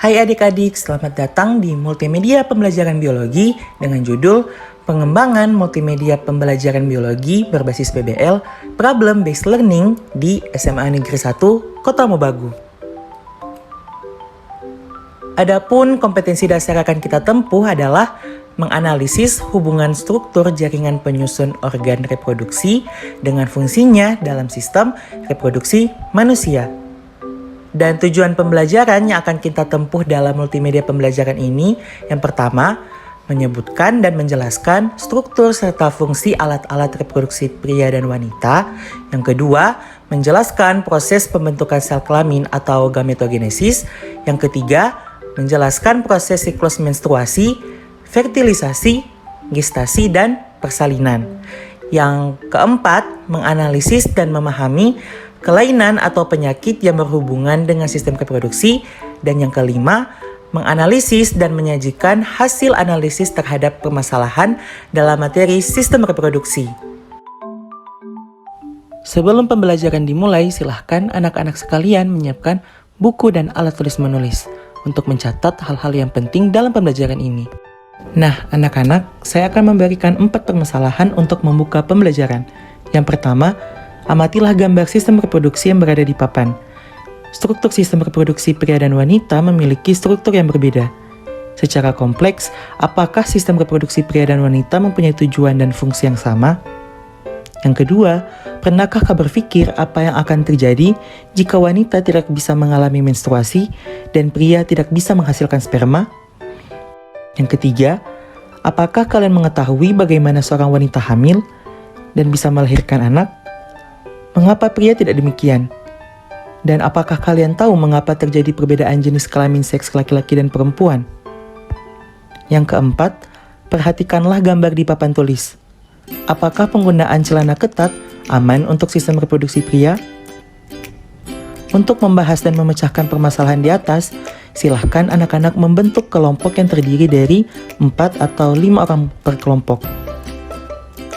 Hai adik-adik, selamat datang di Multimedia Pembelajaran Biologi dengan judul Pengembangan Multimedia Pembelajaran Biologi berbasis PBL Problem Based Learning di SMA Negeri 1 Kota Mobagu. Adapun kompetensi dasar akan kita tempuh adalah menganalisis hubungan struktur jaringan penyusun organ reproduksi dengan fungsinya dalam sistem reproduksi manusia. Dan tujuan pembelajaran yang akan kita tempuh dalam multimedia pembelajaran ini, yang pertama, menyebutkan dan menjelaskan struktur serta fungsi alat-alat reproduksi pria dan wanita. Yang kedua, menjelaskan proses pembentukan sel kelamin atau gametogenesis. Yang ketiga, menjelaskan proses siklus menstruasi, fertilisasi, gestasi, dan persalinan. Yang keempat, menganalisis dan memahami kelainan atau penyakit yang berhubungan dengan sistem reproduksi. Dan yang kelima, menganalisis dan menyajikan hasil analisis terhadap permasalahan dalam materi sistem reproduksi. Sebelum pembelajaran dimulai, silahkan anak-anak sekalian menyiapkan buku dan alat tulis menulis untuk mencatat hal-hal yang penting dalam pembelajaran ini. Nah, anak-anak, saya akan memberikan 4 permasalahan untuk membuka pembelajaran. Yang pertama, amatilah gambar sistem reproduksi yang berada di papan. Struktur sistem reproduksi pria dan wanita memiliki struktur yang berbeda. Secara kompleks, apakah sistem reproduksi pria dan wanita mempunyai tujuan dan fungsi yang sama? Yang kedua, pernahkah kau berpikir apa yang akan terjadi jika wanita tidak bisa mengalami menstruasi dan pria tidak bisa menghasilkan sperma? Yang ketiga, apakah kalian mengetahui bagaimana seorang wanita hamil dan bisa melahirkan anak? Mengapa pria tidak demikian? Dan apakah kalian tahu mengapa terjadi perbedaan jenis kelamin seks laki-laki dan perempuan? Yang keempat, perhatikanlah gambar di papan tulis. Apakah penggunaan celana ketat aman untuk sistem reproduksi pria? Untuk membahas dan memecahkan permasalahan di atas, silahkan anak-anak membentuk kelompok yang terdiri dari 4 atau 5 orang per kelompok.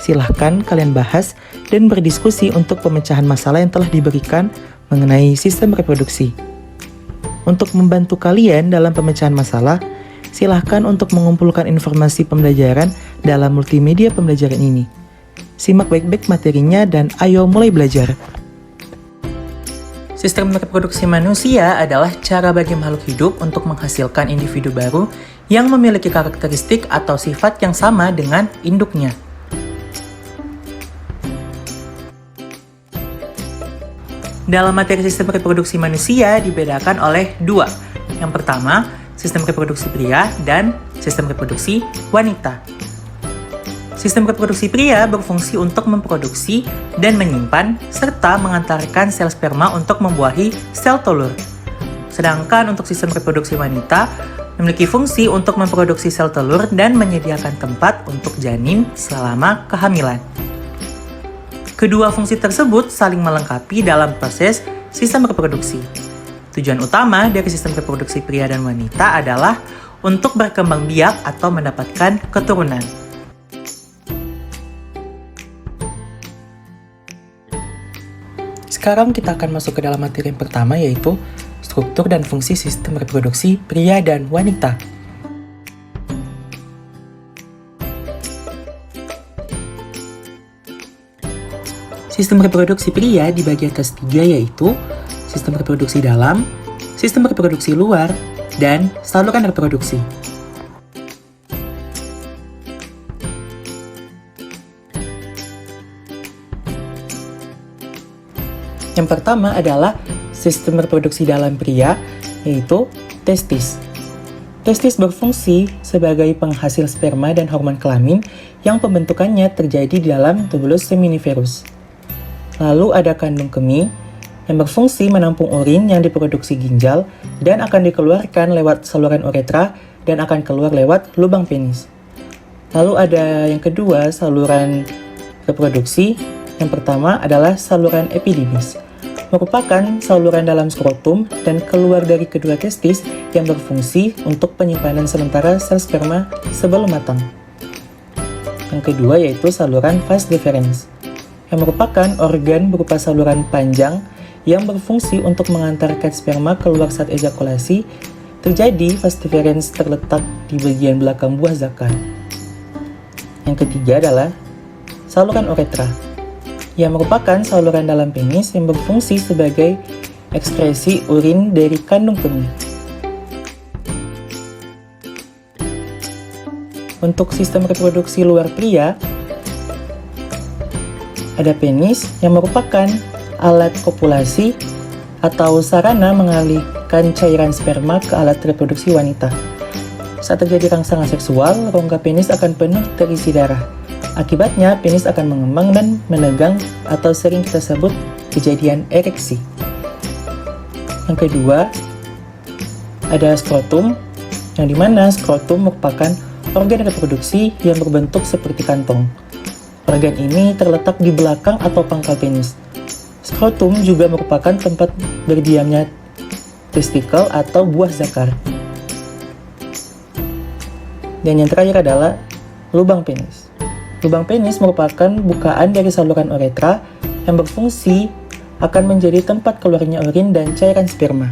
Silahkan kalian bahas dan berdiskusi untuk pemecahan masalah yang telah diberikan mengenai sistem reproduksi. Untuk membantu kalian dalam pemecahan masalah, silahkan untuk mengumpulkan informasi pembelajaran dalam multimedia pembelajaran ini. Simak baik-baik materinya dan ayo mulai belajar. Sistem reproduksi manusia adalah cara bagi makhluk hidup untuk menghasilkan individu baru yang memiliki karakteristik atau sifat yang sama dengan induknya. Dalam materi sistem reproduksi manusia dibedakan oleh 2. Yang pertama, sistem reproduksi pria dan sistem reproduksi wanita. Sistem reproduksi pria berfungsi untuk memproduksi dan menyimpan serta mengantarkan sel sperma untuk membuahi sel telur. Sedangkan untuk sistem reproduksi wanita memiliki fungsi untuk memproduksi sel telur dan menyediakan tempat untuk janin selama kehamilan. Kedua fungsi tersebut saling melengkapi dalam proses sistem reproduksi. Tujuan utama dari sistem reproduksi pria dan wanita adalah untuk berkembang biak atau mendapatkan keturunan. Sekarang kita akan masuk ke dalam materi yang pertama, yaitu struktur dan fungsi sistem reproduksi pria dan wanita. Sistem reproduksi pria dibagi atas 3, yaitu sistem reproduksi dalam, sistem reproduksi luar, dan saluran reproduksi. Yang pertama adalah sistem reproduksi dalam pria, yaitu testis. Testis berfungsi sebagai penghasil sperma dan hormon kelamin yang pembentukannya terjadi di dalam tubulus seminiferus. Lalu ada kandung kemih yang berfungsi menampung urin yang diproduksi ginjal dan akan dikeluarkan lewat saluran uretra dan akan keluar lewat lubang penis. Lalu ada yang kedua, saluran reproduksi. Yang pertama adalah saluran epidimis, merupakan saluran dalam skrotum dan keluar dari kedua testis yang berfungsi untuk penyimpanan sementara sel sperma sebelum matang. Yang kedua yaitu saluran vas deferens, yang merupakan organ berupa saluran panjang yang berfungsi untuk mengantarkan sperma keluar saat ejakulasi terjadi vas deferens terletak di bagian belakang buah zakar. Yang ketiga adalah saluran uretra, yang merupakan saluran dalam penis yang berfungsi sebagai ekskresi urin dari kandung kemih. Untuk sistem reproduksi luar pria, ada penis yang merupakan alat kopulasi atau sarana mengalihkan cairan sperma ke alat reproduksi wanita. Saat terjadi rangsangan seksual, rongga penis akan penuh terisi darah. Akibatnya, penis akan mengembang dan menegang atau sering kita sebut kejadian ereksi. Yang kedua, ada skrotum, yang dimana skrotum merupakan organ reproduksi yang berbentuk seperti kantong. Organ ini terletak di belakang atau pangkal penis. Skrotum juga merupakan tempat berdiamnya testikel atau buah zakar. Dan yang terakhir adalah lubang penis. Lubang penis merupakan bukaan dari saluran uretra yang berfungsi akan menjadi tempat keluarnya urin dan cairan sperma.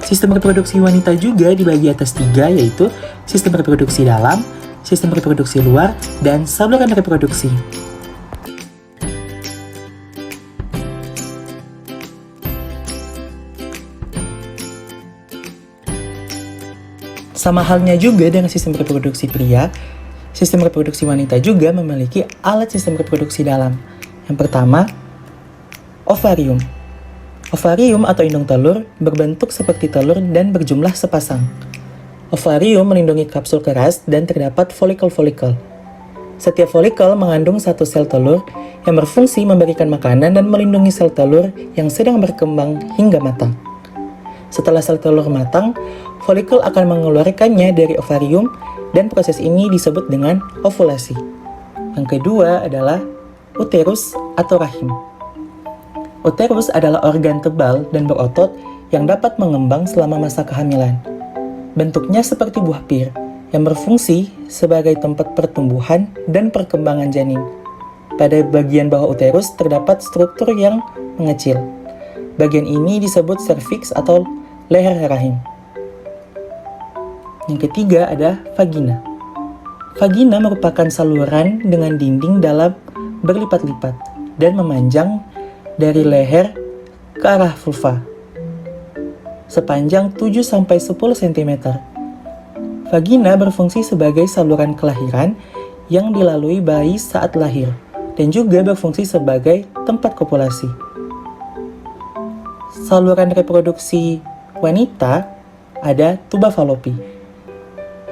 Sistem reproduksi wanita juga dibagi atas 3, yaitu sistem reproduksi dalam, sistem reproduksi luar, dan saluran reproduksi. Sama halnya juga dengan sistem reproduksi pria, sistem reproduksi wanita juga memiliki alat sistem reproduksi dalam. Yang pertama, ovarium. Ovarium atau indung telur berbentuk seperti telur dan berjumlah sepasang. Ovarium melindungi kapsul keras dan terdapat folikel-folikel. Setiap folikel mengandung satu sel telur yang berfungsi memberikan makanan dan melindungi sel telur yang sedang berkembang hingga matang. Setelah sel telur matang, folikel akan mengeluarkannya dari ovarium dan proses ini disebut dengan ovulasi. Yang kedua adalah uterus atau rahim. Uterus adalah organ tebal dan berotot yang dapat mengembang selama masa kehamilan. Bentuknya seperti buah pir yang berfungsi sebagai tempat pertumbuhan dan perkembangan janin. Pada bagian bawah uterus terdapat struktur yang mengecil. Bagian ini disebut serviks atau leher rahim. Yang ketiga ada vagina. Vagina merupakan saluran dengan dinding dalam berlipat-lipat dan memanjang dari leher ke arah vulva sepanjang 7-10 cm. Vagina berfungsi sebagai saluran kelahiran yang dilalui bayi saat lahir dan juga berfungsi sebagai tempat kopulasi. Saluran reproduksi wanita ada tuba falopi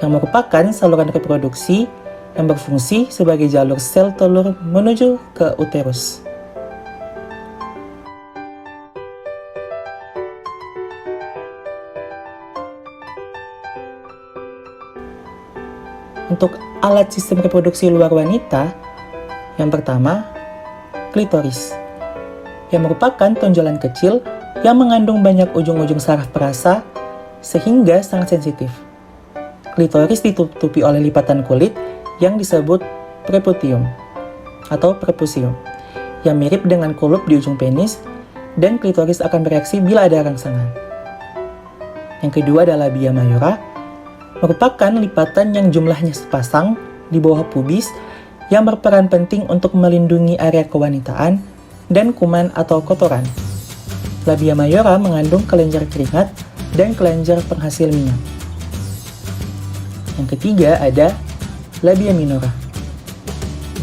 yang merupakan saluran reproduksi yang berfungsi sebagai jalur sel telur menuju ke uterus. Untuk alat sistem reproduksi luar wanita, yang pertama, klitoris, yang merupakan tonjolan kecil yang mengandung banyak ujung-ujung saraf perasa sehingga sangat sensitif. Klitoris ditutupi oleh lipatan kulit yang disebut preputium atau prepusium, yang mirip dengan kulup di ujung penis, dan klitoris akan bereaksi bila ada rangsangan. Yang kedua adalah labia mayora, merupakan lipatan yang jumlahnya sepasang di bawah pubis yang berperan penting untuk melindungi area kewanitaan dan kuman atau kotoran. Labia mayora mengandung kelenjar keringat dan kelenjar penghasil minyak. Yang ketiga ada labia minora.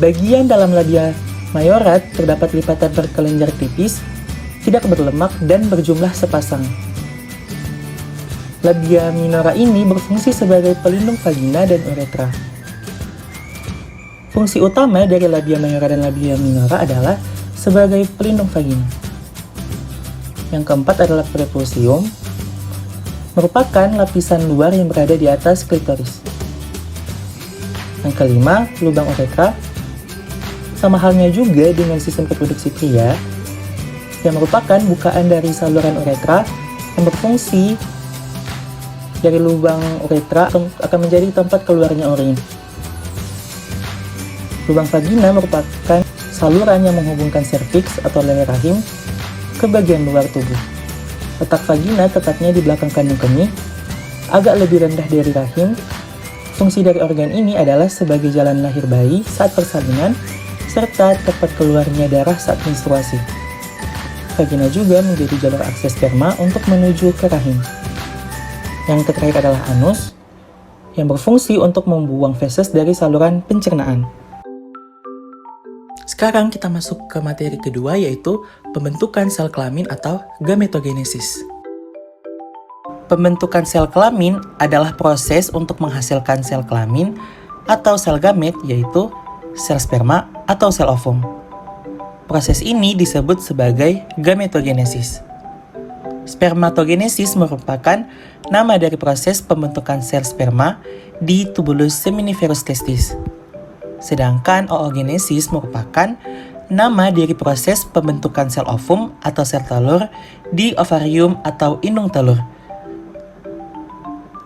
Bagian dalam labia mayora terdapat lipatan berkelenjar tipis, tidak berlemak dan berjumlah sepasang. Labia minora ini berfungsi sebagai pelindung vagina dan uretra. Fungsi utama dari labia mayora dan labia minora adalah sebagai pelindung vagina. Yang keempat adalah prepusium, merupakan lapisan luar yang berada di atas klitoris. Yang kelima, lubang uretra, sama halnya juga dengan sistem reproduksi pria, yang merupakan bukaan dari saluran uretra yang berfungsi dari lubang uretra akan menjadi tempat keluarnya urin. Lubang vagina merupakan saluran yang menghubungkan serviks atau lele rahim ke bagian luar tubuh. Letak vagina tepatnya di belakang kandung kemih, agak lebih rendah dari rahim. Fungsi dari organ ini adalah sebagai jalan lahir bayi saat persalinan, serta tempat keluarnya darah saat menstruasi. Vagina juga menjadi jalur akses sperma untuk menuju ke rahim. Yang terakhir adalah anus, yang berfungsi untuk membuang feses dari saluran pencernaan. Sekarang kita masuk ke materi kedua, yaitu pembentukan sel kelamin atau gametogenesis. Pembentukan sel kelamin adalah proses untuk menghasilkan sel kelamin atau sel gamet, yaitu sel sperma atau sel ovum. Proses ini disebut sebagai gametogenesis. Spermatogenesis merupakan nama dari proses pembentukan sel sperma di tubulus seminiferus testis. Sedangkan oogenesis merupakan nama dari proses pembentukan sel ovum atau sel telur di ovarium atau indung telur.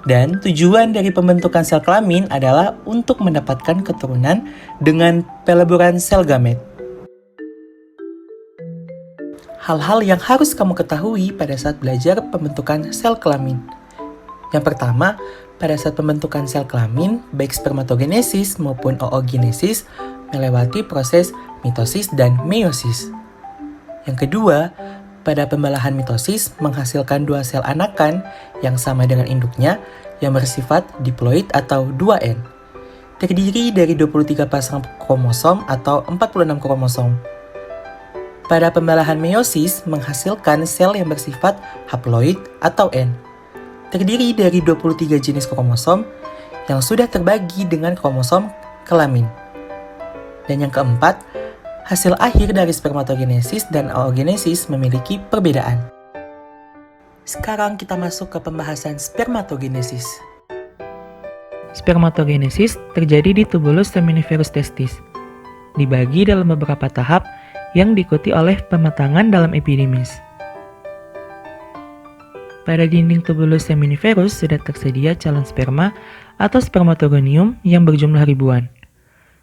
Dan tujuan dari pembentukan sel kelamin adalah untuk mendapatkan keturunan dengan peleburan sel gamet. Hal-hal yang harus kamu ketahui pada saat belajar pembentukan sel kelamin. Yang pertama, pada saat pembentukan sel kelamin, baik spermatogenesis maupun oogenesis melewati proses mitosis dan meiosis. Yang kedua, pada pembelahan mitosis menghasilkan dua sel anakan yang sama dengan induknya yang bersifat diploid atau 2N. Terdiri dari 23 pasang kromosom atau 46 kromosom. Pada pembelahan meiosis menghasilkan sel yang bersifat haploid atau N. Terdiri dari 23 jenis kromosom yang sudah terbagi dengan kromosom kelamin. Dan yang keempat, hasil akhir dari spermatogenesis dan oogenesis memiliki perbedaan. Sekarang kita masuk ke pembahasan spermatogenesis. Spermatogenesis terjadi di tubulus seminiferus testis. Dibagi dalam beberapa tahap yang diikuti oleh pematangan dalam epidimis. Pada dinding tubulus seminiferus sudah tersedia calon sperma atau spermatogonium yang berjumlah ribuan.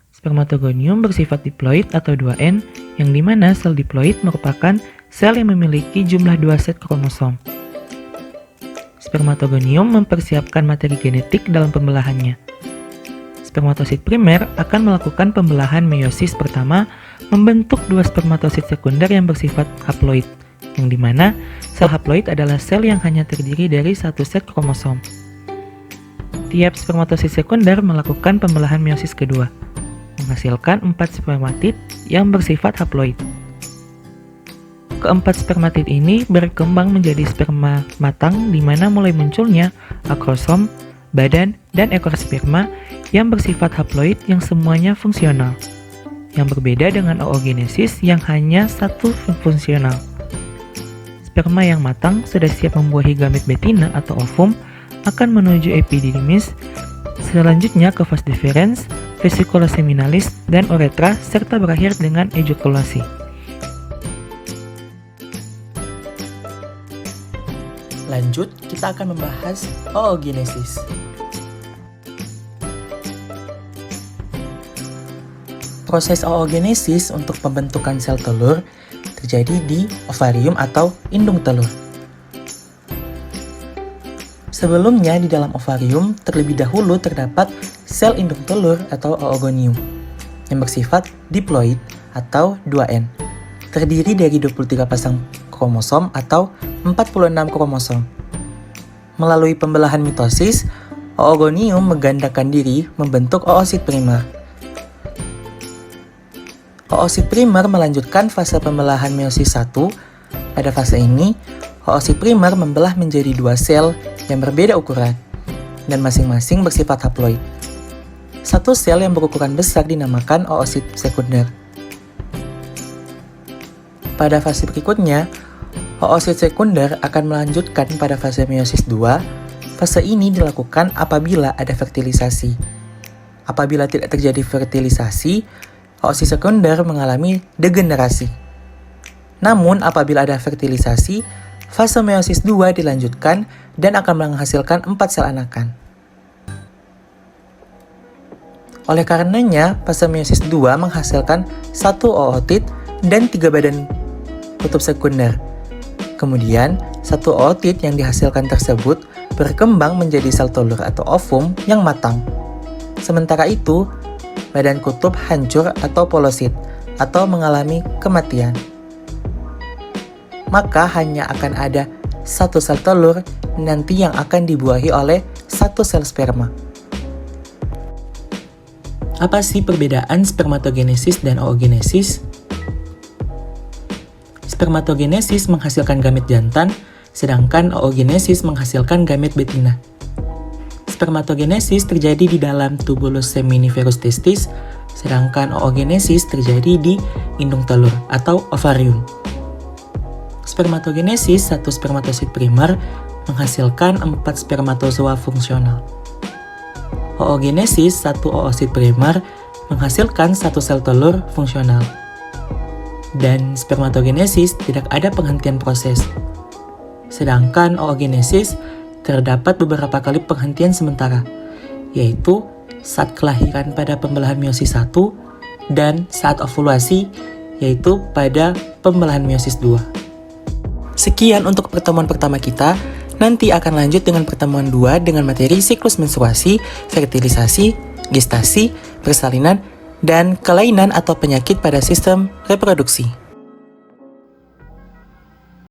Spermatogonium bersifat diploid atau 2N, yang dimana sel diploid merupakan sel yang memiliki jumlah 2 set kromosom. Spermatogonium mempersiapkan materi genetik dalam pembelahannya. Spermatosit primer akan melakukan pembelahan meiosis pertama, membentuk dua spermatosit sekunder yang bersifat haploid, yang dimana sel haploid adalah sel yang hanya terdiri dari satu set kromosom. Tiap spermatosit sekunder melakukan pembelahan meiosis kedua, menghasilkan 4 spermatid yang bersifat haploid. Keempat spermatid ini berkembang menjadi sperma matang, di mana mulai munculnya akrosom, badan, dan ekor sperma yang bersifat haploid yang semuanya fungsional, yang berbeda dengan oogenesis yang hanya satu fungsional. Sperma yang matang sudah siap membuahi gamet betina atau ovum, akan menuju epididymis, selanjutnya ke vas deferens, vesicula seminalis, dan uretra, serta berakhir dengan ejakulasi. Lanjut, kita akan membahas oogenesis. Proses oogenesis untuk pembentukan sel telur terjadi di ovarium atau indung telur. Sebelumnya di dalam ovarium terlebih dahulu terdapat sel indung telur atau oogonium yang bersifat diploid atau 2N, terdiri dari 23 pasang kromosom atau 46 kromosom. Melalui pembelahan mitosis, oogonium menggandakan diri membentuk oosit primer. Oosit primer melanjutkan fase pembelahan meiosis 1. Pada fase ini, oosit primer membelah menjadi dua sel yang berbeda ukuran, dan masing-masing bersifat haploid. Satu sel yang berukuran besar dinamakan oosit sekunder. Pada fase berikutnya, oosit sekunder akan melanjutkan pada fase meiosis 2. Fase ini dilakukan apabila ada fertilisasi. Apabila tidak terjadi fertilisasi, oosit sekunder mengalami degenerasi. Namun, apabila ada fertilisasi, fase meiosis 2 dilanjutkan dan akan menghasilkan 4 sel anakan. Oleh karenanya, fase meiosis 2 menghasilkan 1 ootit dan 3 badan kutub sekunder. Kemudian, 1 ootit yang dihasilkan tersebut berkembang menjadi sel telur atau ovum yang matang. Sementara itu, badan kutub hancur atau polosit atau mengalami kematian. Maka hanya akan ada 1 sel telur nanti yang akan dibuahi oleh 1 sel sperma. Apa sih perbedaan spermatogenesis dan oogenesis? Spermatogenesis menghasilkan gamet jantan, sedangkan oogenesis menghasilkan gamet betina. Spermatogenesis terjadi di dalam tubulus seminiferus testis, sedangkan oogenesis terjadi di indung telur atau ovarium. Spermatogenesis, 1 spermatosit primer menghasilkan 4 spermatozoa fungsional. Oogenesis, 1 oosit primer menghasilkan 1 sel telur fungsional. Dan spermatogenesis tidak ada penghentian proses. Sedangkan oogenesis terdapat beberapa kali penghentian sementara, yaitu saat kelahiran pada pembelahan meiosis 1 dan saat ovulasi, yaitu pada pembelahan meiosis 2. Sekian untuk pertemuan pertama kita. Nanti akan lanjut dengan pertemuan 2 dengan materi siklus menstruasi, fertilisasi, gestasi, persalinan, dan kelainan atau penyakit pada sistem reproduksi.